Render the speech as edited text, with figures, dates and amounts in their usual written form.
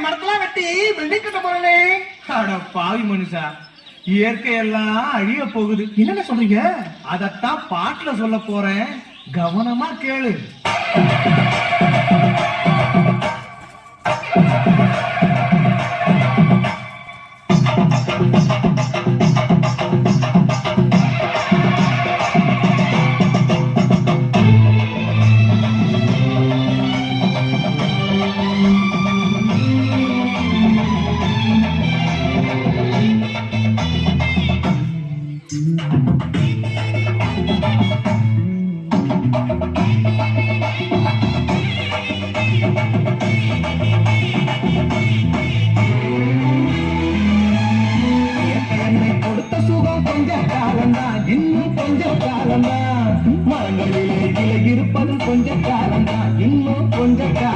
மரத்தெல்லாம் வெட்டி பில்டிங் கட்ட போறே. அட பாவி மனுஷா, இயற்கையெல்லாம் அழிய போகுது. என்னென்ன சொல்றீங்க? அதத்தான் பாட்டுல சொல்ல போறேன், கவனமா கேளு. மரங்களிலே கிளை இருப்பது கொஞ்ச காலம்தான், இன்னும் கொஞ்ச காலம்.